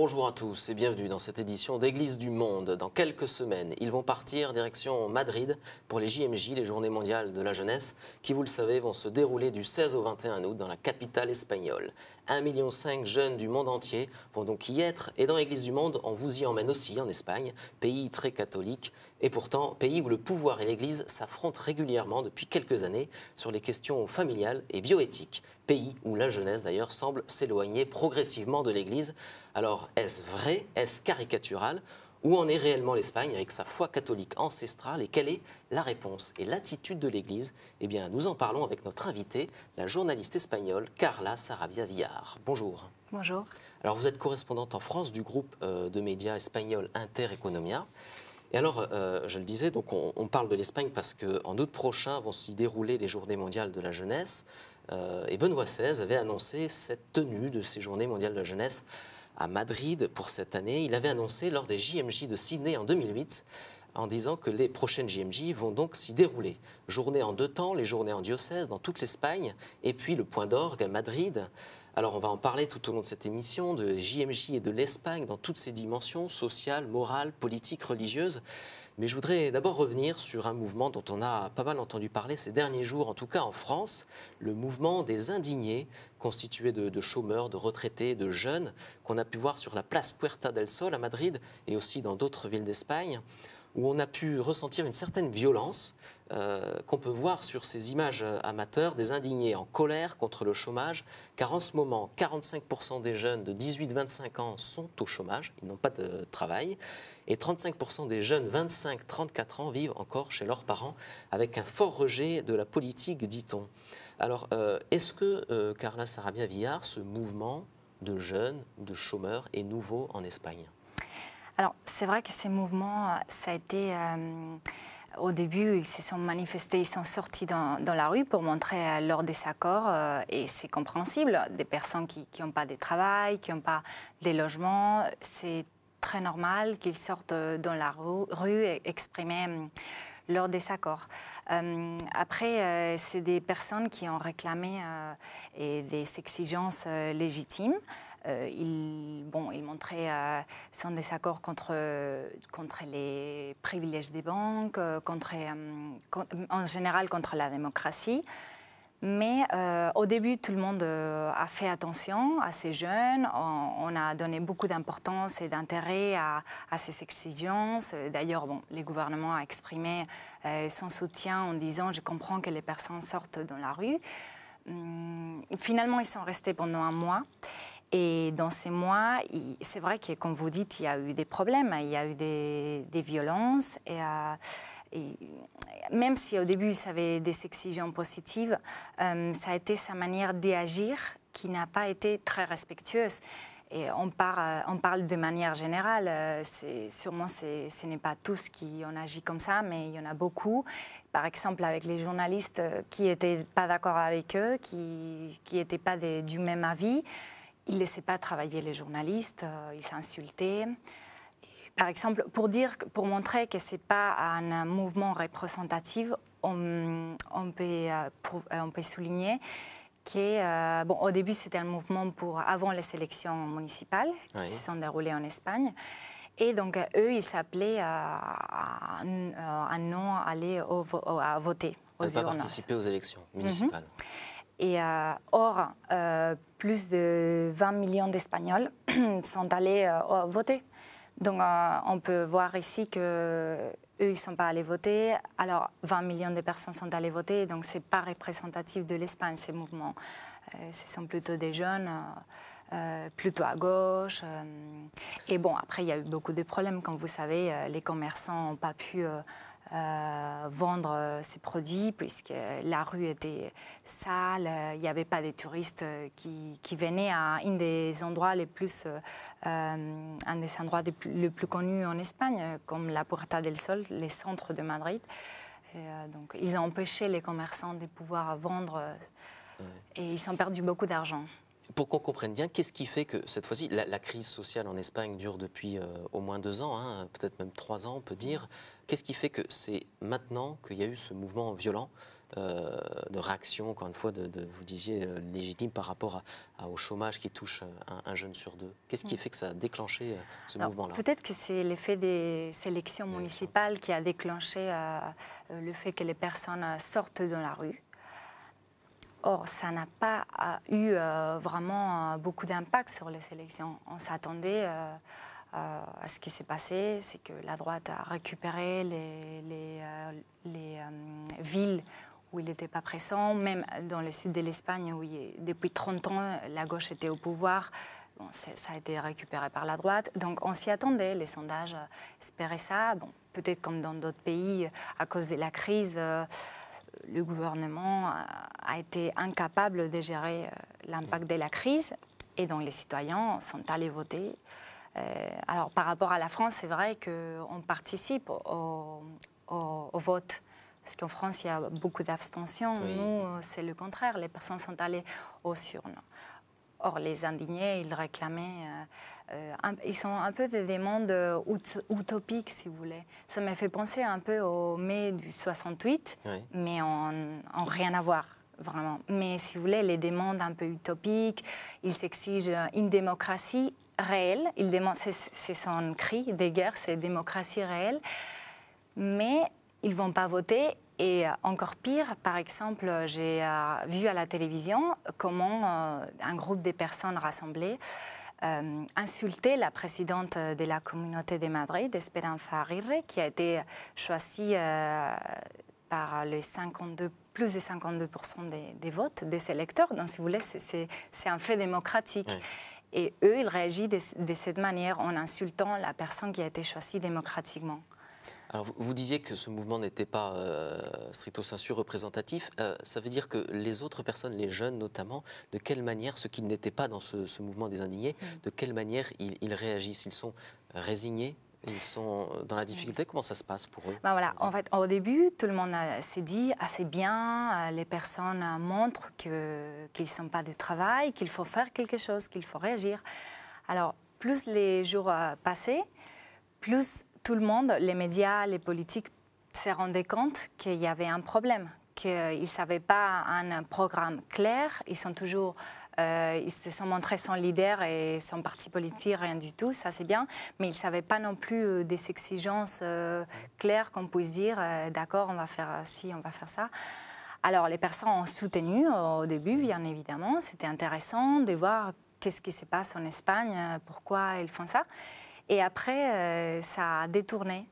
Bonjour à tous et bienvenue dans cette édition d'Église du Monde. Dans quelques semaines, ils vont partir direction Madrid pour les JMJ, les Journées mondiales de la jeunesse, qui, vous le savez, vont se dérouler du 16 au 21 août dans la capitale espagnole. 1,5 million de jeunes du monde entier vont donc y être. Et dans l'Église du Monde, on vous y emmène aussi en Espagne, pays très catholique. Et pourtant, pays où le pouvoir et l'Église s'affrontent régulièrement depuis quelques années sur les questions familiales et bioéthiques. Pays où la jeunesse, d'ailleurs, semble s'éloigner progressivement de l'Église. Alors, est-ce vrai? Est-ce caricatural? Où en est réellement l'Espagne avec sa foi catholique ancestrale et quelle est la réponse et l'attitude de l'Église? Eh bien, nous en parlons avec notre invitée, la journaliste espagnole Carla Sarabia Villar. Bonjour. Bonjour. Alors, vous êtes correspondante en France du groupe de médias espagnol Intereconomia. Et alors, je le disais, donc on parle de l'Espagne parce qu'en août prochain vont s'y dérouler les Journées mondiales de la jeunesse. Et Benoît XVI avait annoncé cette tenue de ces Journées mondiales de la jeunesse à Madrid pour cette année. Il avait annoncé lors des JMJ de Sydney en 2008 en disant que les prochaines JMJ vont donc s'y dérouler. Journée en 2 temps, les journées en diocèse dans toute l'Espagne et puis le point d'orgue à Madrid. Alors on va en parler tout au long de cette émission de JMJ et de l'Espagne dans toutes ses dimensions sociales, morales, politiques, religieuses. Mais je voudrais d'abord revenir sur un mouvement dont on a pas mal entendu parler ces derniers jours, en tout cas en France, le mouvement des indignés, constitué de chômeurs, de retraités, de jeunes, qu'on a pu voir sur la place Puerta del Sol à Madrid et aussi dans d'autres villes d'Espagne, où on a pu ressentir une certaine violence qu'on peut voir sur ces images amateurs, des indignés en colère contre le chômage, car en ce moment, 45% des jeunes de 18-25 ans sont au chômage, ils n'ont pas de travail, et 35% des jeunes 25-34 ans vivent encore chez leurs parents, avec un fort rejet de la politique, dit-on. Alors, est-ce que, Carla Sarabia Villar, ce mouvement de jeunes, de chômeurs, est nouveau en Espagne ? Alors, c'est vrai que ces mouvements, ça a été... au début, ils se sont manifestés, ils sont sortis dans la rue pour montrer leur désaccord. Et c'est compréhensible. Des personnes qui n'ont pas de travail, qui n'ont pas de logement, c'est très normal qu'ils sortent dans la rue et exprimer leur désaccord. Après, c'est des personnes qui ont réclamé des exigences légitimes. Ils montraient son désaccord contre les privilèges des banques, en général contre la démocratie. Mais au début, tout le monde a fait attention à ces jeunes. On a donné beaucoup d'importance et d'intérêt à ces exigences. D'ailleurs, le gouvernement a exprimé son soutien en disant « Je comprends que les personnes sortent dans la rue ». Finalement, ils sont restés pendant 1 mois. Et dans ces mois, c'est vrai que, comme vous dites, il y a eu des problèmes, il y a eu des violences. Et même si au début, ils avaient des exigences positives, ça a été sa manière d'agir qui n'a pas été très respectueuse. Et on parle de manière générale. Sûrement, ce n'est pas tous qui ont agi comme ça, mais il y en a beaucoup. Par exemple, avec les journalistes qui n'étaient pas d'accord avec eux, qui n'étaient pas du même avis. Ils ne laissaient pas travailler les journalistes, ils s'insultaient. Par exemple, pour montrer que ce n'est pas un mouvement représentatif, on peut souligner qu'au début, c'était un mouvement avant les élections municipales qui se sont déroulées en Espagne. Et donc, eux, ils s'appelaient à non aller à voter aux urnes. Pas participer aux élections municipales. Et or, plus de 20 millions d'Espagnols sont allés voter. Donc, on peut voir ici qu'eux, ils ne sont pas allés voter. Alors, 20 millions de personnes sont allées voter, donc ce n'est pas représentatif de l'Espagne, ces mouvements. Ce sont plutôt des jeunes, plutôt à gauche. Et bon, après, il y a eu beaucoup de problèmes. Comme vous savez, les commerçants n'ont pas pu vendre ces produits puisque la rue était sale, il n'y avait pas de touristes qui venaient à un des endroits les plus connus en Espagne, comme la Puerta del Sol, les centres de Madrid. Donc, ils ont empêché les commerçants de pouvoir vendre et ils ont perdu beaucoup d'argent. Pour qu'on comprenne bien, qu'est-ce qui fait que cette fois-ci, la crise sociale en Espagne dure depuis au moins 2 ans, hein, peut-être même 3 ans, on peut dire. Qu'est-ce qui fait que c'est maintenant qu'il y a eu ce mouvement violent de réaction, encore une fois, vous disiez, légitime par rapport au chômage qui touche un jeune sur deux. Qu'est-ce qui a fait que ça a déclenché ce mouvement-là? Peut-être que c'est l'effet des élections municipales qui a déclenché le fait que les personnes sortent dans la rue. Or, ça n'a pas eu vraiment beaucoup d'impact sur les élections. On s'attendait à ce qui s'est passé, c'est que la droite a récupéré les villes où il n'était pas présent, même dans le sud de l'Espagne, où depuis 30 ans, la gauche était au pouvoir. Bon, ça a été récupéré par la droite. Donc, on s'y attendait. Les sondages espéraient ça. Bon, peut-être comme dans d'autres pays, à cause de la crise, le gouvernement a été incapable de gérer l'impact de la crise. Et donc, les citoyens sont allés voter. Alors, par rapport à la France, c'est vrai qu'on participe au vote. Parce qu'en France, il y a beaucoup d'abstention. Oui. Nous, c'est le contraire. Les personnes sont allées aux urnes. Or, les indignés, ils réclamaient... ils sont un peu des demandes utopiques, si vous voulez. Ça m'a fait penser un peu au mai du 68, oui. Mais en rien à voir, vraiment. Mais si vous voulez, les demandes un peu utopiques, ils s'exigent une démocratie réelle. Ils demandent, c'est son cri de guerre, c'est démocratie réelle. Mais ils ne vont pas voter. Et encore pire, par exemple, j'ai vu à la télévision comment un groupe de personnes rassemblées insultait la présidente de la communauté de Madrid, Esperanza Aguirre, qui a été choisie par plus de 52% des votes des électeurs. Donc, si vous voulez, c'est un fait démocratique. Oui. Et eux, ils réagissent de cette manière en insultant la personne qui a été choisie démocratiquement. Alors, vous disiez que ce mouvement n'était pas stricto sensu représentatif. Ça veut dire que les autres personnes, les jeunes notamment, de quelle manière, ceux qui n'étaient pas dans ce mouvement des indignés, de quelle manière ils réagissent? Ils sont résignés? Ils sont dans la difficulté? Comment ça se passe pour eux? Ben voilà, en fait, au début, tout le monde s'est dit assez bien, les personnes montrent qu'ils ne sont pas du travail, qu'il faut faire quelque chose, qu'il faut réagir. Alors, plus les jours passaient, plus tout le monde, les médias, les politiques, se rendaient compte qu'il y avait un problème, qu'ils ne savaient pas un programme clair. Ils se sont montrés sans leader et sans parti politique, rien du tout, ça c'est bien. Mais ils ne savaient pas non plus des exigences claires qu'on puisse dire d'accord, on va faire ci, on va faire ça. Alors les personnes ont soutenu au début, bien évidemment. C'était intéressant de voir qu'est-ce qui se passe en Espagne, pourquoi ils font ça. Et après, ça a détourné.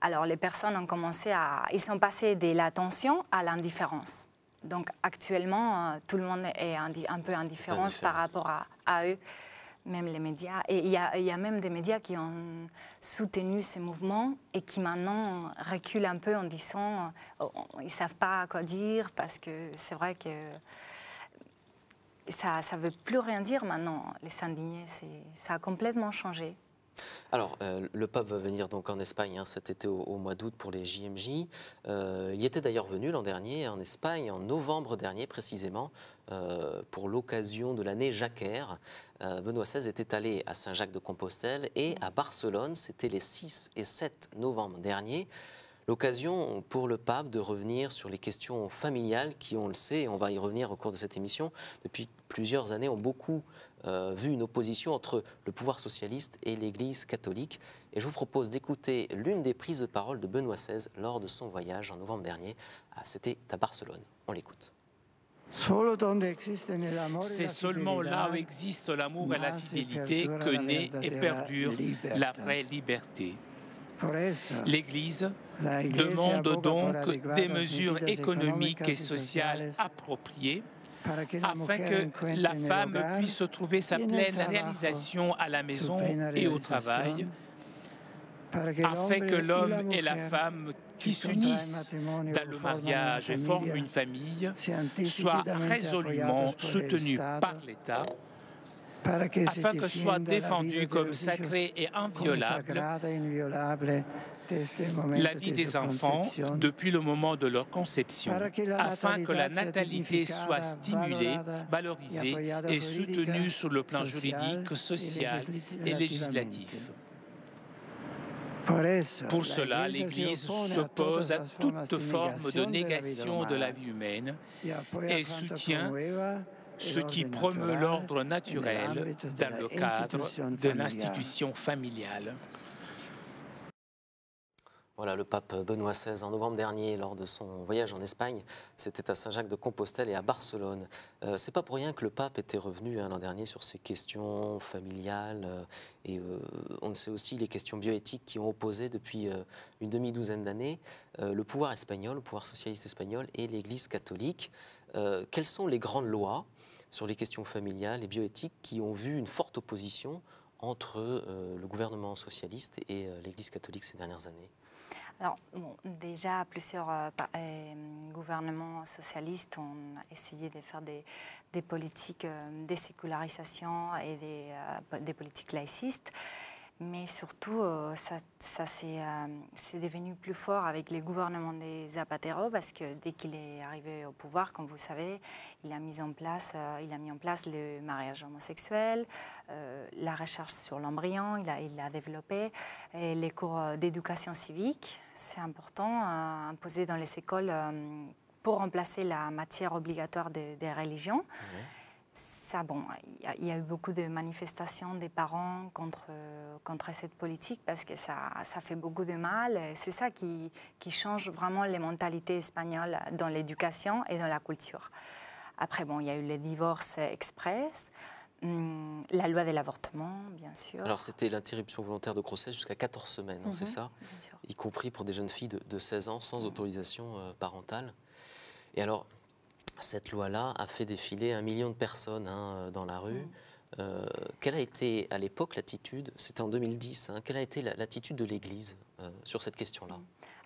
Alors, les personnes ont commencé ils sont passés de l'attention à l'indifférence. Donc, actuellement, tout le monde est un peu indifférent par rapport à eux, même les médias. Et il y a même des médias qui ont soutenu ces mouvements et qui maintenant reculent un peu en disant ils ne savent pas quoi dire, parce que c'est vrai que ça ne veut plus rien dire maintenant, les indignés. Ça a complètement changé. Alors, le pape va venir donc en Espagne cet été au mois d'août pour les JMJ. Il était d'ailleurs venu l'an dernier en Espagne, en novembre dernier précisément, pour l'occasion de l'année jacquaire. Benoît XVI était allé à Saint-Jacques-de-Compostelle et à Barcelone, c'était les 6 et 7 novembre dernier. L'occasion pour le pape de revenir sur les questions familiales qui, on le sait, et on va y revenir au cours de cette émission, depuis plusieurs années ont beaucoup vu une opposition entre le pouvoir socialiste et l'Église catholique. Et je vous propose d'écouter l'une des prises de parole de Benoît XVI lors de son voyage en novembre dernier. C'était à Barcelone. On l'écoute. C'est seulement là où existe l'amour et la fidélité que naît et perdure la vraie liberté. L'Église demande donc des mesures économiques et sociales appropriées afin que la femme puisse trouver sa pleine réalisation à la maison et au travail, afin que l'homme et la femme qui s'unissent dans le mariage et forment une famille soient résolument soutenus par l'État, afin que soit défendue comme sacrée et inviolable la vie des enfants depuis le moment de leur conception, afin que la natalité soit stimulée, valorisée et soutenue sur le plan juridique, social et législatif. Pour cela, l'Église s'oppose à toute forme de négation de la vie humaine et soutient ce qui promeut l'ordre naturel dans le cadre de l'institution familiale. Voilà, le pape Benoît XVI, en novembre dernier, lors de son voyage en Espagne, c'était à Saint-Jacques-de-Compostelle et à Barcelone. C'est pas pour rien que le pape était revenu l'an dernier sur ces questions familiales et on sait aussi les questions bioéthiques qui ont opposé depuis une demi-douzaine d'années le pouvoir espagnol, le pouvoir socialiste espagnol et l'Église catholique. Quelles sont les grandes lois sur les questions familiales et bioéthiques qui ont vu une forte opposition entre le gouvernement socialiste et l'Église catholique ces dernières années? Alors, bon, déjà, plusieurs gouvernements socialistes ont essayé de faire des politiques de désécularisation et des politiques laïcistes. Mais surtout, c'est devenu plus fort avec le gouvernement des Zapatero parce que dès qu'il est arrivé au pouvoir, comme vous savez, il a mis en place le mariage homosexuel, la recherche sur l'embryon, il l'a développé, et les cours d'éducation civique, c'est important, imposé dans les écoles pour remplacer la matière obligatoire des religions. Mmh. Ça, bon, il y a eu beaucoup de manifestations des parents contre cette politique parce que ça fait beaucoup de mal. C'est ça qui change vraiment les mentalités espagnoles dans l'éducation et dans la culture. Après, bon, il y a eu les divorces express, la loi de l'avortement, bien sûr. Alors, c'était l'interruption volontaire de grossesse jusqu'à 14 semaines, c'est ça? Bien sûr. Y compris pour des jeunes filles de 16 ans sans autorisation parentale. Et alors, cette loi-là a fait défiler 1 million de personnes dans la rue. Quelle a été à l'époque l'attitude, c'était en 2010, quelle a été l'attitude de l'Église sur cette question-là?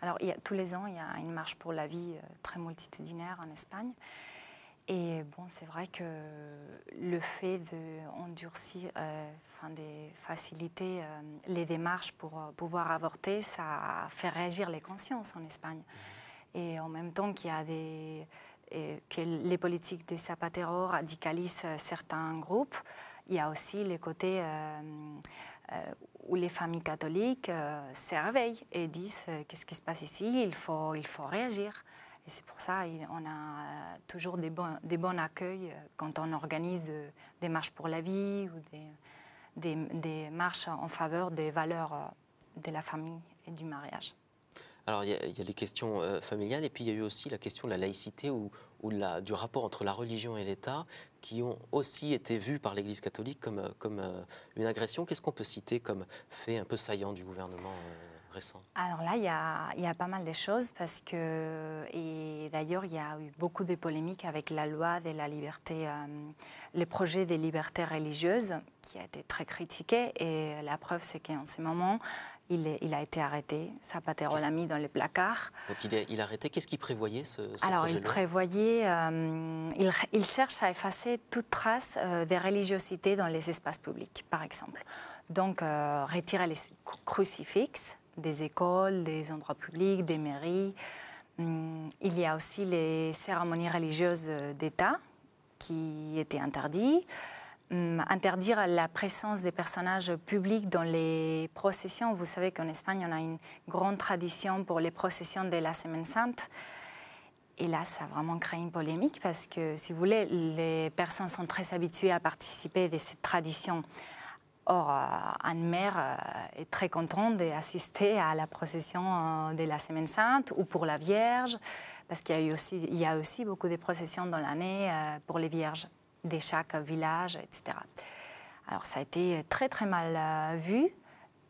Alors, tous les ans, il y a une marche pour la vie très multitudinaire en Espagne. Et bon, c'est vrai que le fait d'endurcir, de faciliter les démarches pour pouvoir avorter, ça fait réagir les consciences en Espagne. Et en même temps qu'il y a que les politiques des Zapatero radicalisent certains groupes, il y a aussi les côtés où les familles catholiques se réveillent et disent qu'est-ce qui se passe ici, il faut réagir. Et c'est pour ça qu'on a toujours des bons accueils quand on organise des marches pour la vie ou des marches en faveur des valeurs de la famille et du mariage. Alors, il y a les questions familiales et puis il y a eu aussi la question de la laïcité ou du rapport entre la religion et l'État qui ont aussi été vus par l'Église catholique comme une agression. Qu'est-ce qu'on peut citer comme fait un peu saillant du gouvernement récent? Alors là, il y a pas mal de choses parce que, et d'ailleurs, il y a eu beaucoup de polémiques avec la loi de la liberté, le projet des libertés religieuses qui a été très critiqué et la preuve, c'est qu'en ce moment, il a été arrêté. Zapatero l'a mis dans les placards. Donc il a arrêté. Qu'est-ce qu'il prévoyait ce Alors projet-là? il prévoyait, il cherche à effacer toute trace des religiosités dans les espaces publics, par exemple. Donc retirer les crucifixes des écoles, des endroits publics, des mairies. Il y a aussi les cérémonies religieuses d'État qui étaient interdites. Interdire la présence des personnages publics dans les processions. Vous savez qu'en Espagne, on a une grande tradition pour les processions de la Semaine Sainte. Et là, ça a vraiment créé une polémique parce que, si vous voulez, les personnes sont très habituées à participer de cette tradition. Or, Anne Mère est très contente d'assister à la procession de la Semaine Sainte ou pour la Vierge, parce qu'il y a aussi beaucoup de processions dans l'année pour les Vierges de chaque village, etc. Alors ça a été très très mal vu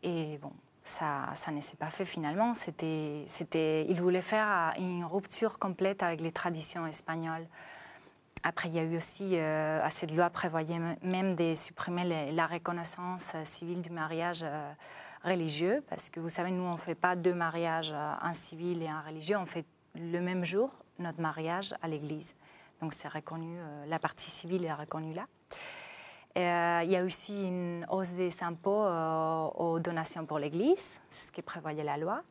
et bon, ça ne s'est pas fait finalement. Il voulait faire une rupture complète avec les traditions espagnoles. Après, il y a eu aussi, cette loi prévoyait même de supprimer la reconnaissance civile du mariage religieux, parce que vous savez, nous, on ne fait pas deux mariages, un civil et un religieux, on fait le même jour notre mariage à l'église. Donc c'est reconnu, la partie civile est reconnue là. Il y a aussi une hausse des impôts aux donations pour l'Église, c'est ce que prévoyait la loi.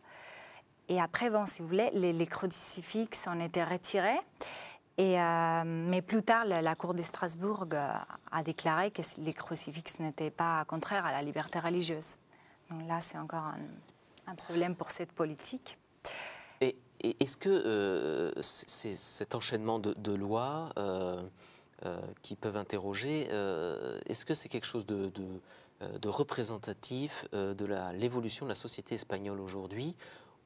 Et après, bon, si vous voulez, les crucifixes ont été retirés. Mais plus tard, la Cour de Strasbourg a déclaré que les crucifixes n'étaient pas contraires à la liberté religieuse. Donc là, c'est encore un un problème pour cette politique. Et est-ce que cet enchaînement de lois qui peuvent interroger, est-ce que c'est quelque chose de représentatif de l'évolution de la société espagnole aujourd'hui,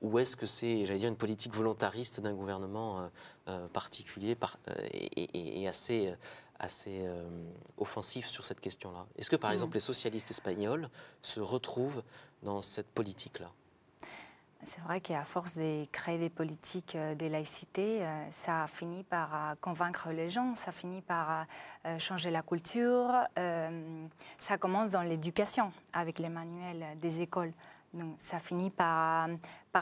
ou est-ce que c'est, j'allais dire, une politique volontariste d'un gouvernement particulier et assez offensif sur cette question-là? Est-ce que, par exemple, les socialistes espagnols se retrouvent dans cette politique-là? C'est vrai qu'à force de créer des politiques de laïcité, ça finit par convaincre les gens, ça finit par changer la culture. Ça commence dans l'éducation, avec les manuels des écoles. Donc, ça finit par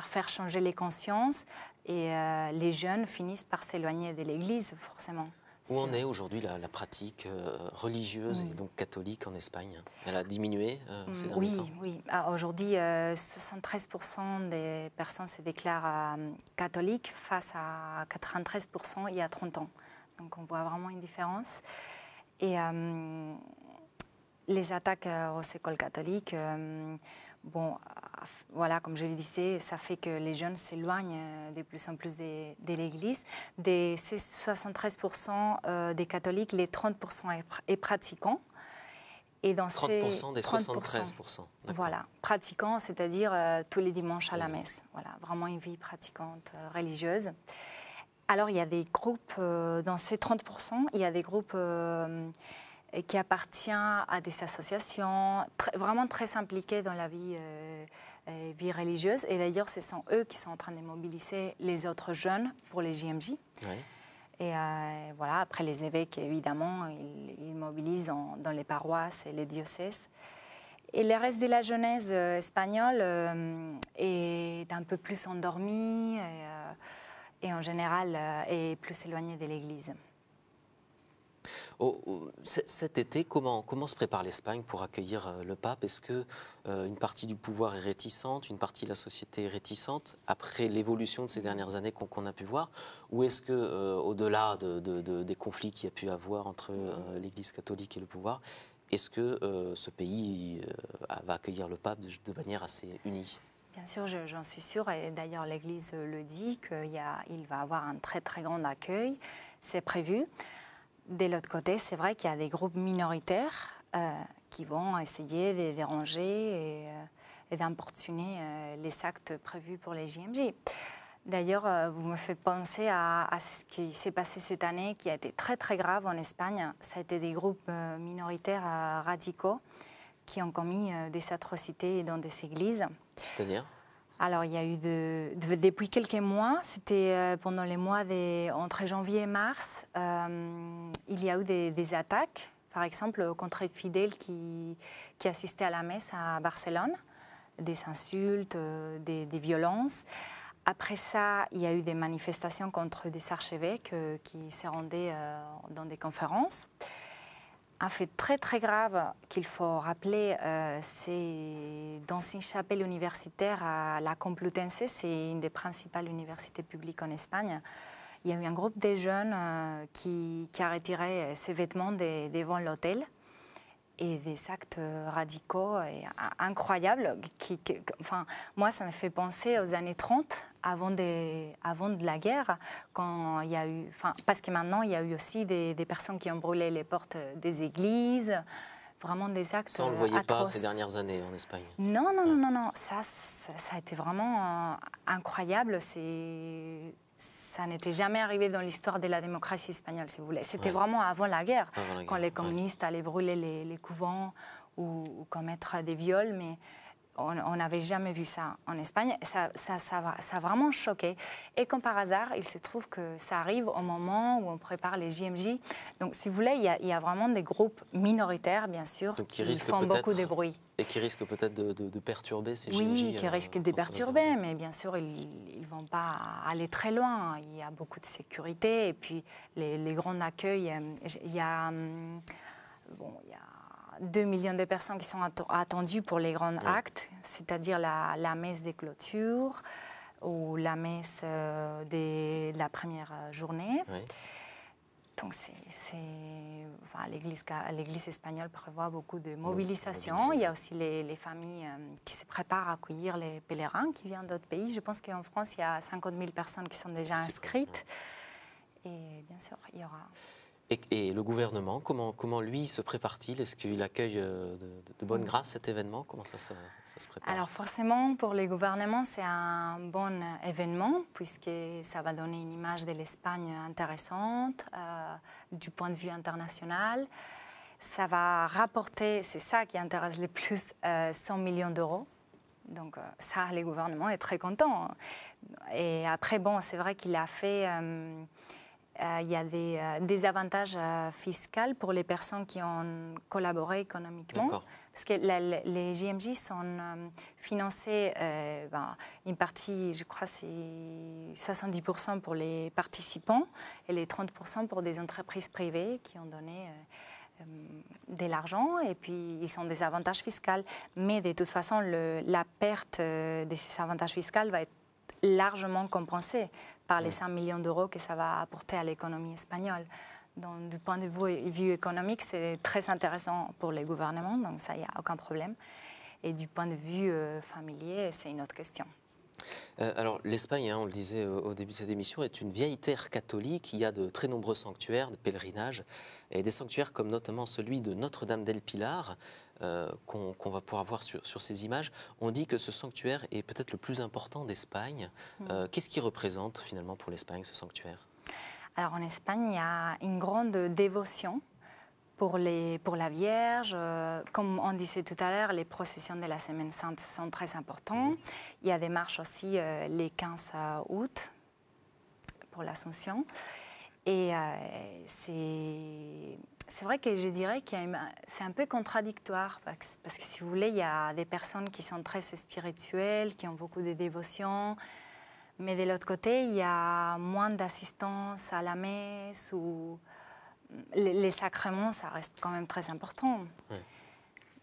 faire changer les consciences et les jeunes finissent par s'éloigner de l'Église, forcément. Où en est aujourd'hui la pratique religieuse et donc catholique en Espagne? Elle a diminué ces derniers temps? Oui. Aujourd'hui, 73% des personnes se déclarent catholiques face à 93% il y a 30 ans. Donc on voit vraiment une différence. Et les attaques aux écoles catholiques, voilà, comme je le disais, ça fait que les jeunes s'éloignent de plus en plus de l'Église. De ces 73% des catholiques, les 30% est pratiquants. Et dans 30% des 73%. Voilà, pratiquants, c'est-à-dire tous les dimanches à la messe. Voilà, vraiment une vie pratiquante, religieuse. Alors, il y a des groupes, dans ces 30%, il y a des groupes qui appartiennent à des associations vraiment très impliquées dans la vie religieuse. Et d'ailleurs, ce sont eux qui sont en train de mobiliser les autres jeunes pour les JMJ. Oui. Et voilà, après les évêques, évidemment, ils mobilisent dans les paroisses et les diocèses. Et le reste de la jeunesse espagnole est un peu plus endormie et en général est plus éloignée de l'Église. Cet été, comment se prépare l'Espagne pour accueillir le pape? Est-ce que une partie du pouvoir est réticente, une partie de la société est réticente après l'évolution de ces dernières années qu'on a pu voir? Ou est-ce que, au-delà des conflits qu'il y a pu avoir entre l'Église catholique et le pouvoir, est-ce que ce pays va accueillir le pape de manière assez unie? Bien sûr, j'en suis sûre, et d'ailleurs l'Église le dit, qu'il va avoir un très très grand accueil, c'est prévu. De l'autre côté, c'est vrai qu'il y a des groupes minoritaires qui vont essayer de déranger et d'importuner les actes prévus pour les JMJ. D'ailleurs, vous me faites penser à ce qui s'est passé cette année, qui a été très très grave en Espagne. Ça a été des groupes minoritaires radicaux qui ont commis des atrocités dans des églises. C'est-à-dire ? Alors, il y a eu depuis quelques mois, c'était pendant les mois entre janvier et mars, il y a eu des attaques, par exemple contre les fidèles qui assistaient à la messe à Barcelone, des insultes, des violences. Après ça, il y a eu des manifestations contre des archevêques qui se rendaient dans des conférences. Un fait très très grave qu'il faut rappeler, c'est dans une chapelle universitaire à la Complutense, c'est une des principales universités publiques en Espagne. Il y a eu un groupe de jeunes qui a retiré ses vêtements devant l'hôtel, et des actes radicaux et incroyables. Enfin, moi, ça me fait penser aux années 30, avant de la guerre, quand il y a eu... Parce que maintenant, il y a eu aussi des personnes qui ont brûlé les portes des églises, vraiment des actes atroces. Ça, on ne le voyait pas ces dernières années en Espagne. Non. Ça a été vraiment incroyable. Ça n'était jamais arrivé dans l'histoire de la démocratie espagnole, si vous voulez. C'était vraiment avant la guerre, quand les communistes allaient brûler les couvents ou commettre des viols, mais on n'avait jamais vu ça en Espagne. Ça a vraiment choqué. Et comme par hasard, il se trouve que ça arrive au moment où on prépare les JMJ. Donc, si vous voulez, il y a vraiment des groupes minoritaires, bien sûr, qui font beaucoup de bruit. Et qui risquent peut-être de perturber ces JMJ. Oui, qui risquent de perturber, mais bien sûr, ils ne vont pas aller très loin. Il y a beaucoup de sécurité. Et puis, les grands accueils, il y a 2 millions de personnes qui sont attendues pour les grands actes, c'est-à-dire la messe des clôtures ou la messe de la première journée. Oui. Donc, l'Église espagnole prévoit beaucoup de mobilisation. Il y a aussi les familles qui se préparent à accueillir les pèlerins qui viennent d'autres pays. Je pense qu'en France, il y a 50 000 personnes qui sont déjà inscrites. Et bien sûr, il y aura... Et le gouvernement, comment lui se prépare-t-il? Est-ce qu'il accueille de bonne grâce cet événement? Comment ça se prépare? Alors forcément, pour les gouvernements, c'est un bon événement puisque ça va donner une image de l'Espagne intéressante du point de vue international. Ça va rapporter, c'est ça qui intéresse le plus, 100 millions d'euros. Donc ça, les gouvernements sont très contents. Et après, bon, c'est vrai qu'il a fait... il y a des avantages fiscaux pour les personnes qui ont collaboré économiquement. Parce que les JMJ sont financés, une partie, je crois, c'est 70% pour les participants et les 30% pour des entreprises privées qui ont donné de l'argent et puis ils ont des avantages fiscaux. Mais de toute façon, la perte de ces avantages fiscaux va être largement compensée par les 5 millions d'euros que ça va apporter à l'économie espagnole. Donc, du point de vue économique, c'est très intéressant pour les gouvernements, donc ça, il n'y a aucun problème. Et du point de vue familier, c'est une autre question. Alors, l'Espagne, on le disait au début de cette émission, est une vieille terre catholique. Il y a de très nombreux sanctuaires, de pèlerinages, et des sanctuaires comme notamment celui de Notre-Dame del Pilar, qu'on va pouvoir voir sur ces images. On dit que ce sanctuaire est peut-être le plus important d'Espagne. Qu'est-ce qu'il représente finalement pour l'Espagne, ce sanctuaire? Alors en Espagne, il y a une grande dévotion pour la Vierge. Comme on disait tout à l'heure, les processions de la Semaine Sainte sont très importantes. Il y a des marches aussi les 15 août pour l'Assomption. Et c'est vrai que je dirais que c'est un peu contradictoire parce que si vous voulez, il y a des personnes qui sont très spirituelles, qui ont beaucoup de dévotion, mais de l'autre côté, il y a moins d'assistance à la messe ou les sacrements, ça reste quand même très important. Oui.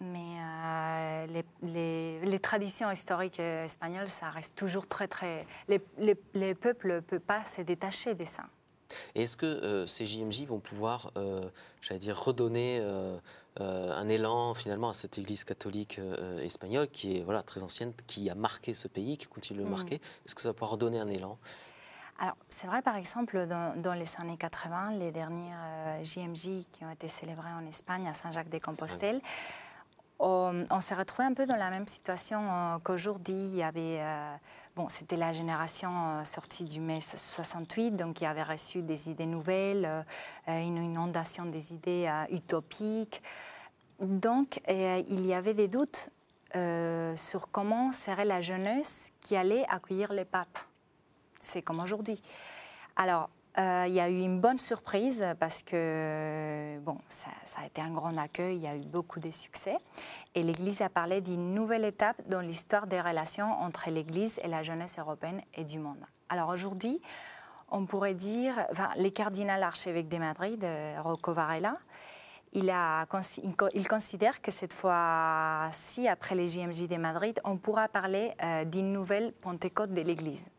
Mais les traditions historiques espagnoles, ça reste toujours très... Les peuples ne peuvent pas se détacher de ça. Et est-ce que ces JMJ vont pouvoir, j'allais dire, redonner un élan finalement à cette Église catholique espagnole qui est très ancienne, qui a marqué ce pays, qui continue de le marquer? Est-ce que ça va pouvoir redonner un élan? Alors, c'est vrai, par exemple, dans les années 80, les dernières JMJ qui ont été célébrées en Espagne, à Saint-Jacques-de-Compostelle, on s'est retrouvé un peu dans la même situation qu'aujourd'hui. Il y avait... c'était la génération sortie du mai 68, donc qui avait reçu des idées nouvelles, une inondation des idées utopiques. Donc, il y avait des doutes sur comment serait la jeunesse qui allait accueillir les papes. C'est comme aujourd'hui. Alors, il y a eu une bonne surprise parce que ça a été un grand accueil, il y a eu beaucoup de succès. Et l'Église a parlé d'une nouvelle étape dans l'histoire des relations entre l'Église et la jeunesse européenne et du monde. Alors aujourd'hui, on pourrait dire, le cardinal archevêque de Madrid, Rocco Varela, il considère que cette fois-ci, après les JMJ de Madrid, on pourra parler d'une nouvelle Pentecôte de l'Église.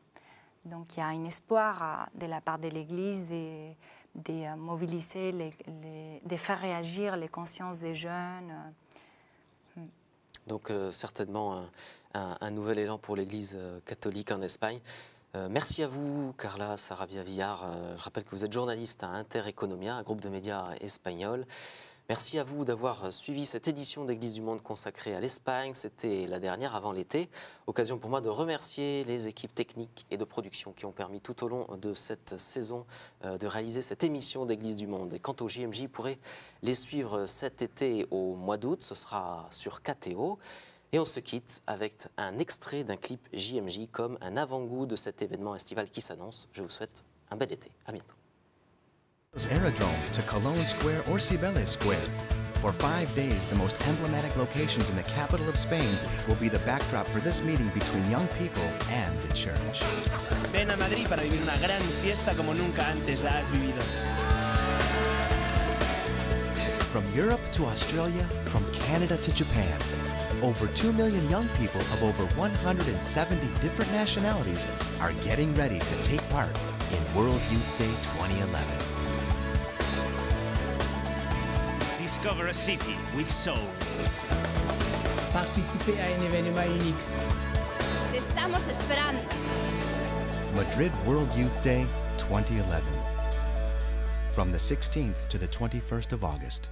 Donc il y a un espoir de la part de l'Église de mobiliser, de faire réagir les consciences des jeunes. Donc certainement un nouvel élan pour l'Église catholique en Espagne. Merci à vous, Carla Sarabia-Villar. Je rappelle que vous êtes journaliste à Intereconomia, un groupe de médias espagnol. Merci à vous d'avoir suivi cette édition d'Église du Monde consacrée à l'Espagne. C'était la dernière avant l'été. Occasion pour moi de remercier les équipes techniques et de production qui ont permis tout au long de cette saison de réaliser cette émission d'Église du Monde. Et quant aux JMJ, vous pourrez les suivre cet été au mois d'août. Ce sera sur KTO. Et on se quitte avec un extrait d'un clip JMJ comme un avant-goût de cet événement estival qui s'annonce. Je vous souhaite un bel été. À bientôt. Aerodrome to Cologne Square or Cibeles Square. For 5 days, the most emblematic locations in the capital of Spain will be the backdrop for this meeting between young people and the church. Ven a Madrid para vivir una gran fiesta como nunca antes la has vivido. From Europe to Australia, from Canada to Japan, over 2 million young people of over 170 different nationalities are getting ready to take part in World Youth Day 2011. Discover a city with soul. Participer à un événement unique. Te estamos esperando. Madrid World Youth Day 2011. From the 16th to the 21st of August.